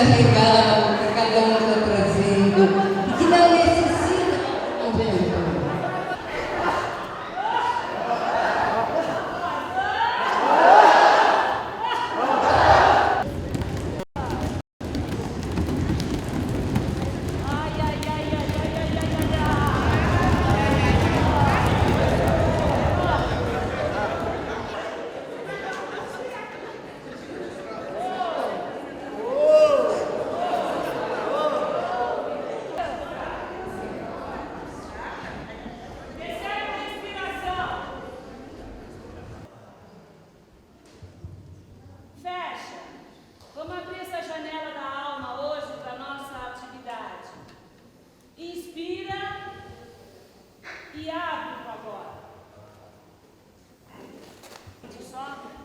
legal que cada um está trazendo e que não necessita. Não vem. Vamos abrir essa janela da alma hoje para a nossa atividade. Inspira e abre agora. Sobe.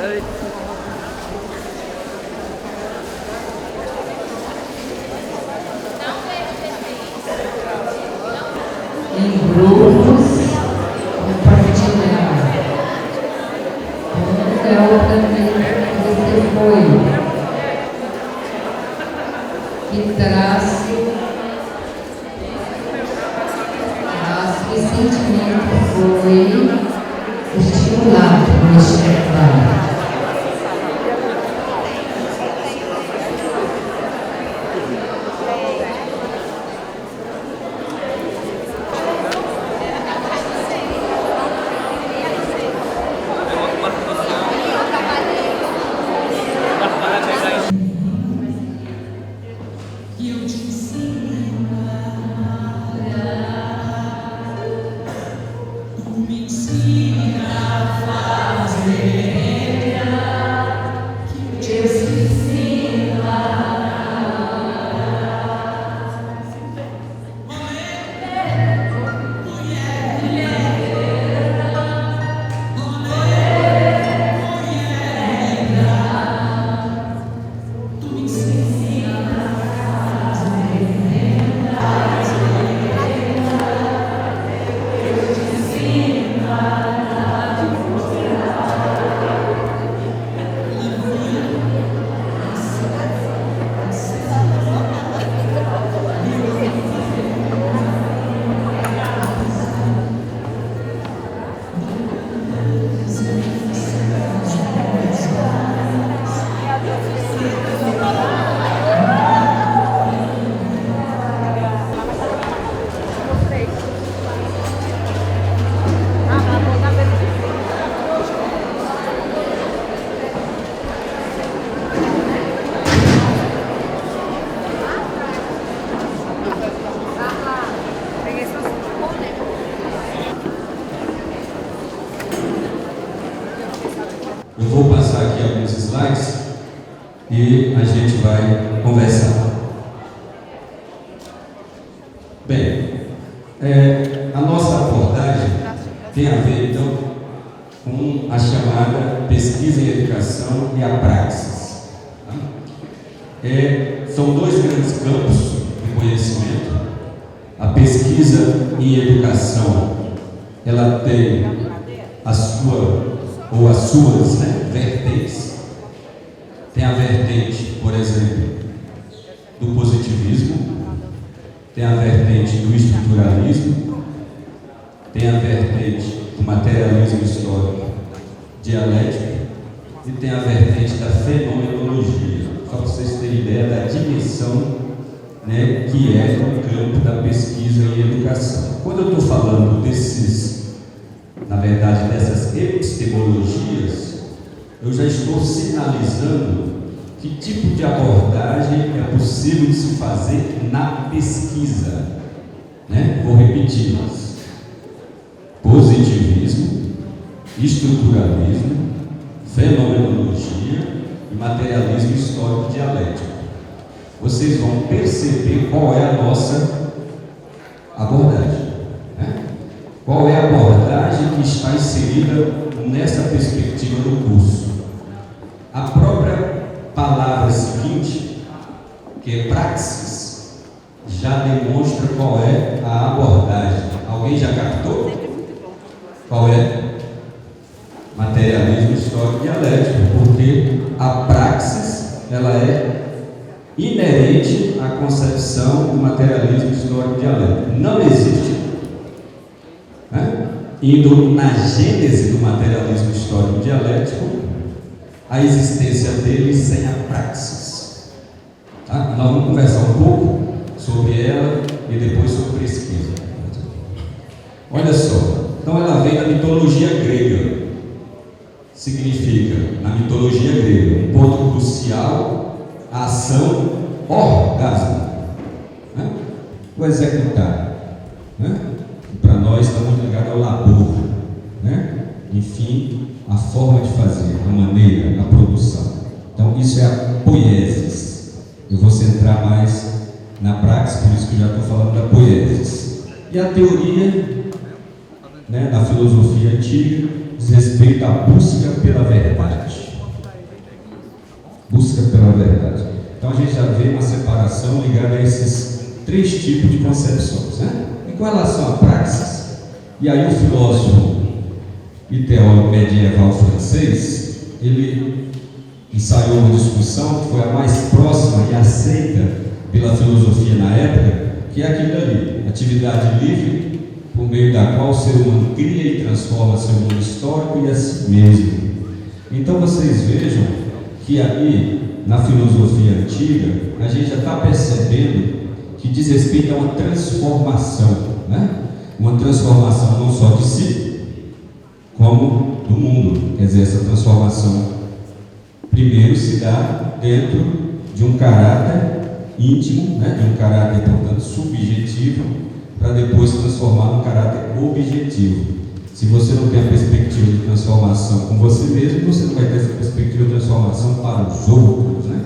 Em grupos, compartilhar. É outra que você foi. Que traz que sentimento foi estimulado neste trabalho. Eu vou passar aqui alguns slides e a gente vai conversar. Bem, a nossa abordagem tem a ver, então, com a chamada pesquisa em educação e a praxis. Tá? São dois grandes campos de conhecimento. A pesquisa em educação, ela tem a sua ou as suas vertentes. Tem a vertente, por exemplo, do positivismo, tem a vertente do estruturalismo, tem a vertente do materialismo histórico dialético e tem a vertente da fenomenologia. Só para vocês terem ideia da dimensão que é o campo da pesquisa em educação. Quando eu estou falando dessas epistemologias, eu já estou sinalizando que tipo de abordagem é possível de se fazer na pesquisa. Vou repetir: positivismo, estruturalismo, fenomenologia e materialismo histórico dialético. Vocês vão perceber qual é a nossa abordagem. Qual é a abordagem que está inserida nessa perspectiva do curso? A própria palavra seguinte, que é praxis, já demonstra qual é a abordagem. Alguém já captou? Qual é? Materialismo histórico dialético, porque a praxis, ela é inerente à concepção do materialismo histórico dialético. Não existe, indo na gênese do materialismo histórico dialético, a existência dele sem a praxis. Nós vamos conversar um pouco sobre ela e depois sobre pesquisa. Olha só, então ela vem da mitologia grega. Significa, na mitologia grega, um ponto crucial, a ação orgasmo. O executar. Para nós está muito ligado ao labor, enfim, a forma de fazer, a maneira, a produção. Então isso é a poiesis. Eu vou centrar mais na praxis, por isso que eu já estou falando da poiesis. E a teoria, da filosofia antiga, diz respeito à busca pela verdade. busca pela verdade. Então a gente já vê uma separação ligada a esses três tipos de concepções, né? E com relação à praxis, e aí o filósofo e teólogo medieval francês, ele ensaiou uma discussão que foi a mais próxima e aceita pela filosofia na época, que é aquilo ali, atividade livre, por meio da qual o ser humano cria e transforma seu mundo histórico e a si mesmo. Então vocês vejam que aí, na filosofia antiga, a gente já está percebendo que diz respeito a uma transformação, né? Uma transformação não só de si, como do mundo. Quer dizer, essa transformação primeiro se dá dentro de um caráter íntimo, né? De um caráter, portanto, subjetivo, para depois se transformar num caráter objetivo. Se você não tem a perspectiva de transformação com você mesmo, você não vai ter essa perspectiva de transformação para os outros, né?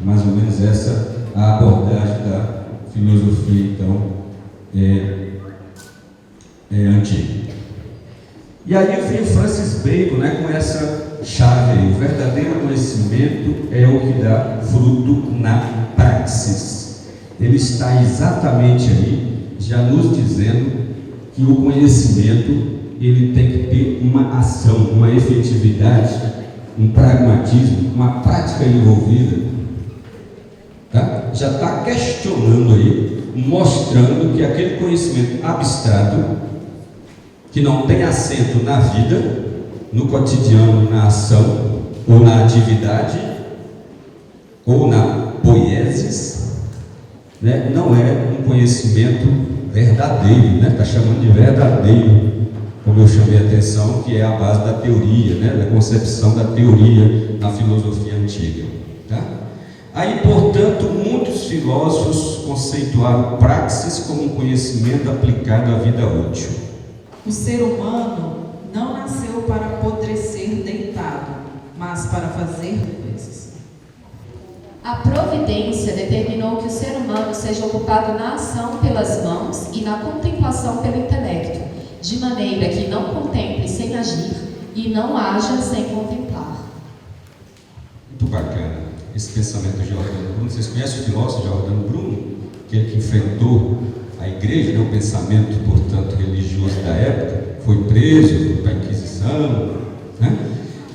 Mais ou menos essa a abordagem da filosofia, então, antiga. E aí vem o Francis Bacon, né, com essa chave aí: o verdadeiro conhecimento é o que dá fruto na praxis. Ele está exatamente aí, já nos dizendo que o conhecimento ele tem que ter uma ação, uma efetividade, um pragmatismo, uma prática envolvida. Tá? Já está questionando aí, mostrando que aquele conhecimento abstrato, que não tem assento na vida, no cotidiano, na ação, ou na atividade, ou na poiesis, né? Não é um conhecimento verdadeiro, né? Está chamando de verdadeiro, como eu chamei a atenção, que é a base da teoria, né? Da concepção da teoria na filosofia antiga. Tá? Aí, portanto, muitos filósofos conceituaram praxis como um conhecimento aplicado à vida útil. O ser humano não nasceu para apodrecer deitado, mas para fazer coisas. A providência determinou que o ser humano seja ocupado na ação pelas mãos e na contemplação pelo intelecto, de maneira que não contemple sem agir e não haja sem contemplar. Muito bacana esse pensamento de Giordano Bruno. Vocês conhecem o filósofo Giordano Bruno? Aquele que enfrentou a igreja, né? O pensamento, portanto, religioso da época, foi preso, foi para a Inquisição, né?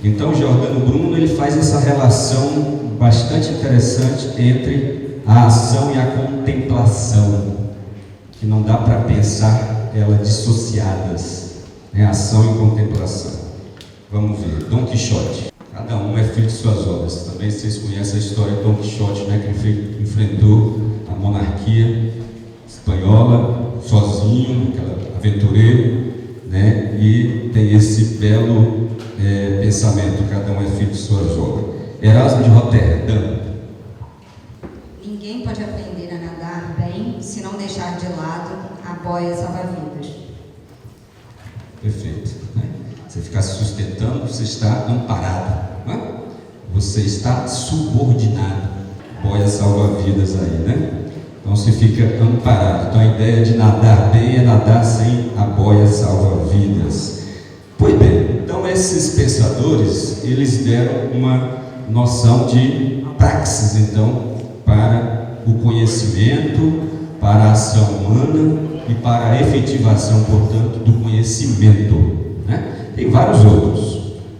Então, Giordano Bruno ele faz essa relação bastante interessante entre a ação e a contemplação, que não dá para pensar elas dissociadas, né? Ação e contemplação. Vamos ver, Dom Quixote. Cada um é filho de suas obras. Também vocês conhecem a história de Dom Quixote, né? Que enfrentou a monarquia espanhola sozinho, aquela aventureiro, né? E tem esse belo pensamento: cada um é filho de suas obras. Erasmo de Roterdã. Ninguém pode aprender a nadar bem se não deixar de lado a boia salva-vidas. Perfeito, né? Você ficar se sustentando, você está amparado, né? Você está subordinado. Boia salva-vidas aí, né? Então você fica amparado. Então a ideia de nadar bem é nadar sem a boia salva-vidas. Pois bem, então esses pensadores, eles deram uma noção de praxis, então, para o conhecimento, para a ação humana e para a efetivação, portanto, do conhecimento, né? Tem vários outros.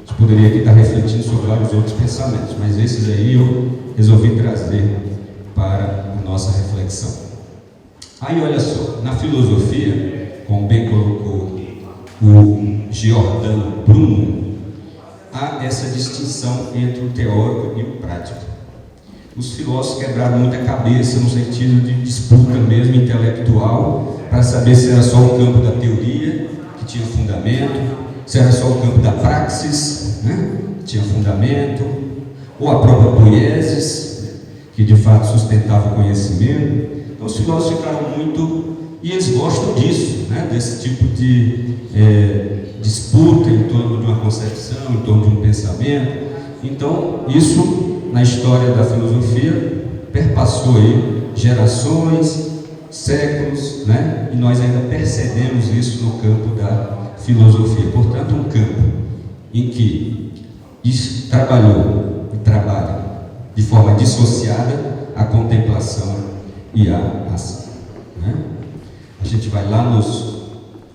A gente poderia aqui estar refletindo sobre vários outros pensamentos, mas esses aí eu resolvi trazer para a nossa reflexão. Aí olha só, na filosofia, como bem colocou o Giordano Bruno, há essa distinção entre o teórico e o prático. Os filósofos quebraram muita cabeça no sentido de disputa mesmo intelectual, para saber se era só o campo da teoria, que tinha fundamento, se era só o campo da praxis, né? Que tinha fundamento, ou a própria poiesis, que de fato sustentava o conhecimento. Então os filósofos ficaram muito, e eles gostam disso, né? Desse tipo de disputa em torno de uma concepção, em torno de um pensamento. Então isso, na história da filosofia, perpassou aí gerações, séculos, né? E nós ainda percebemos isso no campo da filosofia. Portanto, um campo em que trabalhou e trabalha de forma dissociada a contemplação e a ação. Né? A gente vai lá nos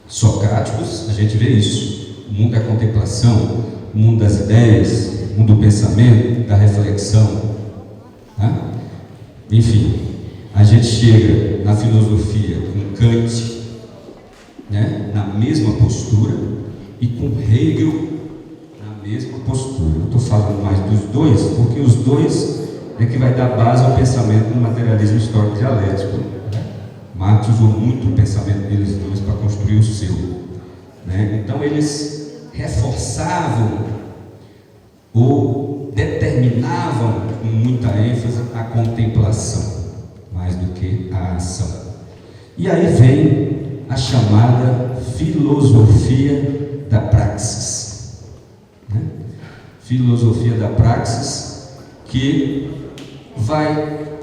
socráticos, a gente vê isso. O mundo da contemplação, o mundo das ideias, o mundo do pensamento, da reflexão. Né? Enfim, a gente chega na filosofia com Kant, né, na mesma postura, e com Hegel na mesma postura. Eu estou falando mais dos dois, porque os dois é que vai dar base ao pensamento do materialismo histórico dialético. Marx usou muito o pensamento deles dois para construir o seu. Né? Então eles reforçavam ou determinavam com muita ênfase a contemplação, mais do que a ação. E aí vem a chamada filosofia da praxis. Né? Filosofia da praxis, que vai,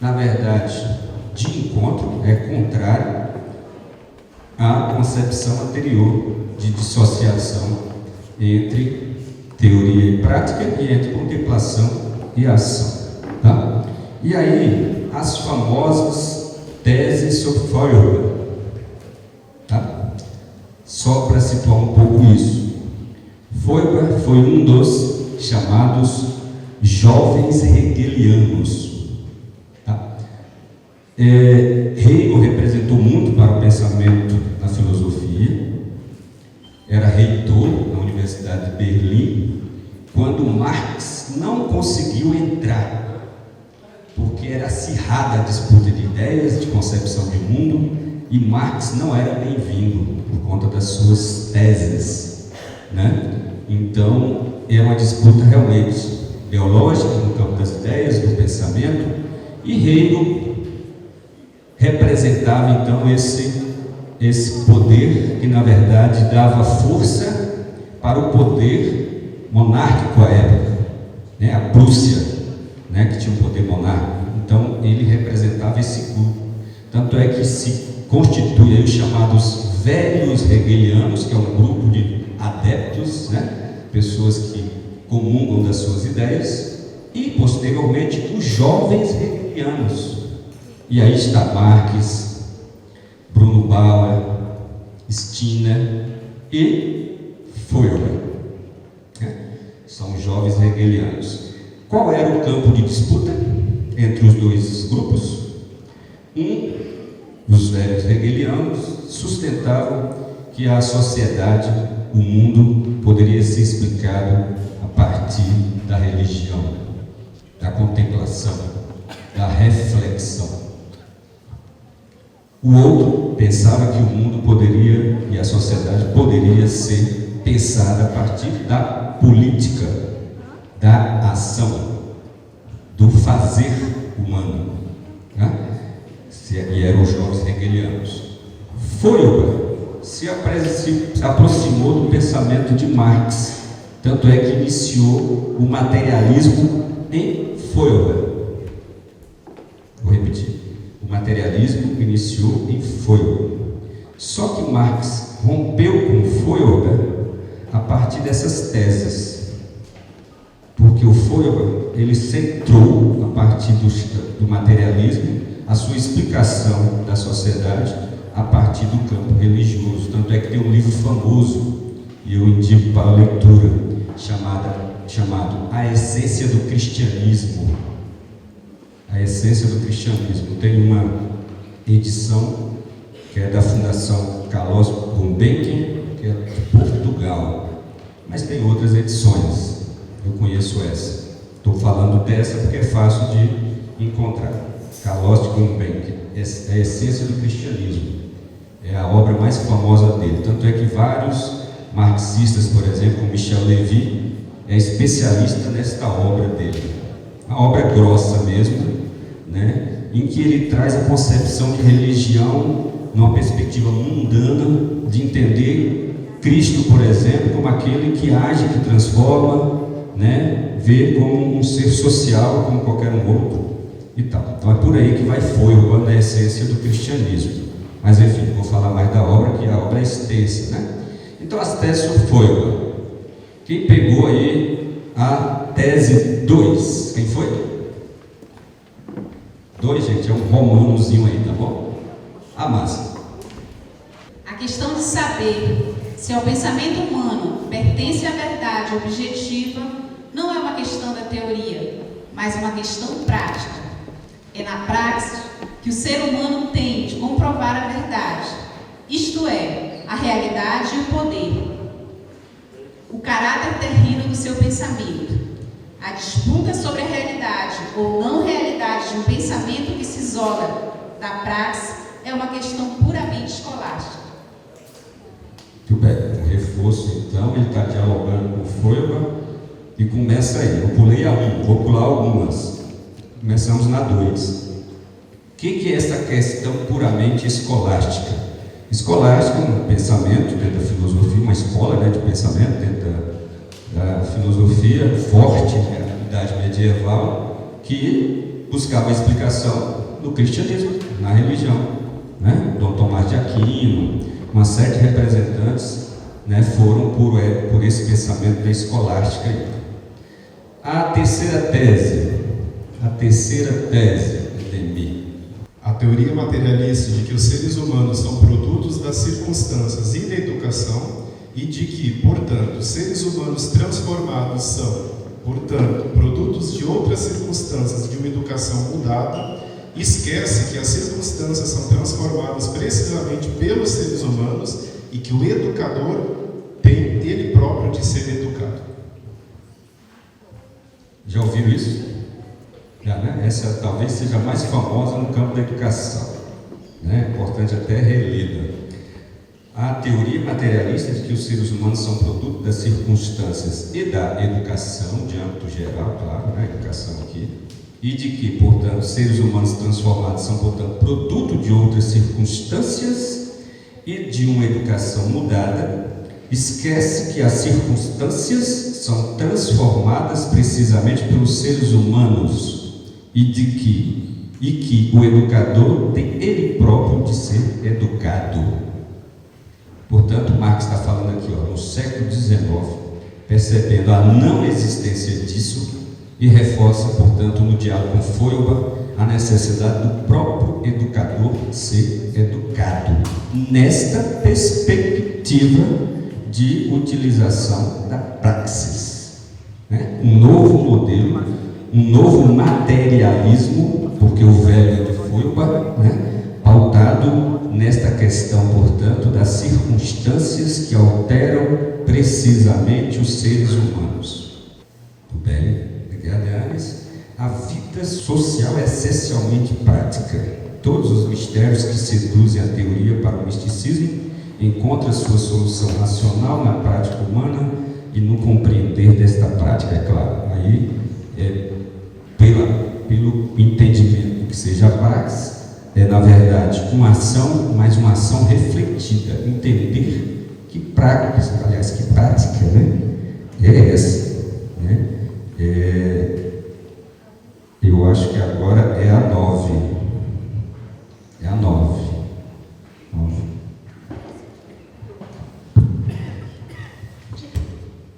na verdade, de encontro, é contrário à concepção anterior de dissociação entre teoria e prática e entre contemplação e ação. Tá? E aí, as famosas teses sobre Feuerbach. Tá? Só para situar um pouco isso. Feuerbach foi um dos chamados jovens hegelianos. Tá? Hegel representou muito para o pensamento na filosofia. Era reitor na Universidade de Berlim, quando Marx não conseguiu entrar, porque era acirrada a disputa de ideias, de concepção de mundo, e Marx não era bem-vindo por conta das suas teses. Né? Então, é uma disputa realmente ideológica no campo das ideias, do pensamento, e Hegel representava então esse poder que na verdade dava força para o poder monárquico à época, né? A Prússia, né? Que tinha um poder monárquico. Então ele representava esse grupo. Tanto é que se constitui aí os chamados velhos hegelianos, que é um grupo de adeptos, né? Pessoas que comungam das suas ideias, e posteriormente os jovens hegelianos. E aí está Marx, Bruno Bauer, Stirner e Feuerbach. São jovens hegelianos. Qual era o campo de disputa entre os dois grupos? Os velhos hegelianos sustentavam que a sociedade, o mundo, poderia ser explicado a partir da religião, da contemplação, da reflexão. O outro pensava que o mundo poderia, e a sociedade poderia ser pensada a partir da política, da ação, do fazer humano. Né? E eram os jovens hegelianos. Feuerbach se aproximou do pensamento de Marx, tanto é que iniciou o materialismo em Feuerbach. Vou repetir. O materialismo iniciou em Feuerbach. Só que Marx rompeu com Feuerbach a partir dessas teses, porque o Feuerbach ele centrou, a partir do materialismo, a sua explicação da sociedade a partir do campo religioso. Tanto é que tem um livro famoso, e eu indico para a leitura, chamado A Essência do Cristianismo. A Essência do Cristianismo. Tem uma edição que é da Fundação Carlos Gulbenkian, que é de Portugal, mas tem outras edições. Eu conheço essa. Estou falando dessa porque é fácil de encontrar. Carlos Gulbenkian, A Essência do Cristianismo. É a obra mais famosa dele. Tanto é que vários marxistas, por exemplo, como Michel Levy, é especialista nesta obra dele. A obra é grossa mesmo, né? Em que ele traz a concepção de religião numa perspectiva mundana, de entender Cristo, por exemplo, como aquele que age, que transforma, né? Vê como um ser social, como qualquer um outro e tal. Então é por aí que vai Feuerbach na essência do cristianismo. Mas enfim, vou falar mais da obra, que a obra é extensa, né? Então as teses sobre Feuerbach. Quem pegou aí a tese 2. Quem foi? 2, gente, é um romanozinho aí, tá bom? A Márcia. A questão de saber se ao pensamento humano pertence à verdade objetiva não é uma questão da teoria, mas uma questão prática. É na praxis que o ser humano tem de comprovar a verdade, isto é, a realidade e o poder, o caráter terreno do seu pensamento. A disputa sobre a realidade ou não realidade de um pensamento que se isola da praxis é uma questão puramente escolástica. Muito bem, um reforço então, ele está dialogando com o Feuerbach e começa aí. Eu pulei a 1, vou pular algumas. Começamos na 2. O que é essa questão puramente escolástica? Escolástica é um pensamento dentro da filosofia, uma escola, né, de pensamento dentro da filosofia forte, né, da idade medieval, que buscava explicação no cristianismo, na religião, né? Dom Tomás de Aquino, uma série de representantes, né, foram por esse pensamento da escolástica. A terceira tese, Demir. A teoria materialista de que os seres humanos são produtos das circunstâncias e da educação e de que, portanto, seres humanos transformados são, portanto, produtos de outras circunstâncias de uma educação mudada, esquece que as circunstâncias são transformadas precisamente pelos seres humanos e que o educador tem ele próprio de ser educado. Já ouviram isso? Já, né? Essa talvez seja a mais famosa no campo da educação, né? Importante até relida. A teoria materialista de que os seres humanos são produto das circunstâncias e da educação, de âmbito geral, claro, né? Educação aqui, e de que, portanto, seres humanos transformados são, portanto, produto de outras circunstâncias e de uma educação mudada, esquece que as circunstâncias são transformadas precisamente pelos seres humanos e que o educador tem ele próprio de ser educado. Portanto, Marx está falando aqui, no século XIX, percebendo a não existência disso e reforça, portanto, no diálogo com Feuerbach, a necessidade do próprio educador ser educado, nesta perspectiva de utilização da praxis, né? Um novo modelo, um novo materialismo, porque o velho de Feuerbach, né? Pautado nesta questão, portanto, das circunstâncias que alteram precisamente os seres humanos. Tudo bem? Aliás, a vida social é essencialmente prática. Todos os mistérios que seduzem a teoria para o misticismo encontram sua solução racional na prática humana e no compreender desta prática, é claro. Aí, pelo entendimento do que seja a praxis, é na verdade uma ação, mas uma ação refletida, entender que prática, aliás, que prática, né, é essa, né? Eu acho que agora é a 9. É a 9.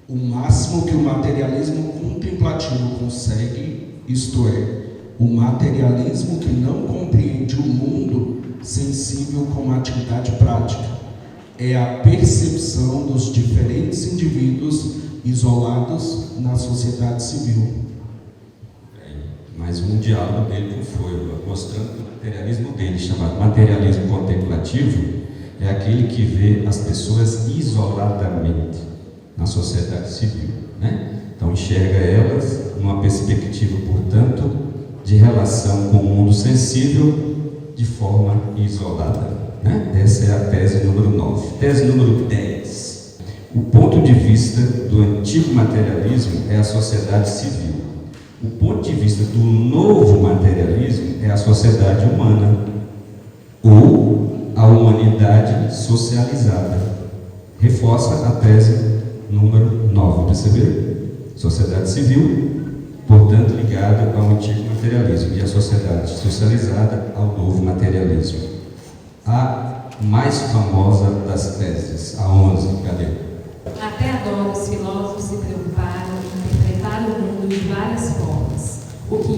O máximo que o materialismo contemplativo consegue, isto é, o materialismo que não compreende o mundo sensível como atividade prática, é a percepção dos diferentes indivíduos isolados na sociedade civil. Mais um diálogo dele com Feuerbach, mostrando que o materialismo dele, chamado materialismo contemplativo, é aquele que vê as pessoas isoladamente na sociedade civil, né? Então enxerga elas numa perspectiva, portanto, de relação com o mundo sensível de forma isolada, né? Essa é a tese número 9. Tese número 10. O ponto de vista do antigo materialismo é a sociedade civil. O ponto de vista do novo materialismo é a sociedade humana, ou a humanidade socializada. Reforça a tese número 9, perceberam? Sociedade civil, portanto, ligada ao antigo materialismo, e a sociedade socializada ao novo materialismo. A mais famosa das teses, a 11, cadê? Até agora, os filósofos se preocuparam em interpretar o mundo de várias formas, o que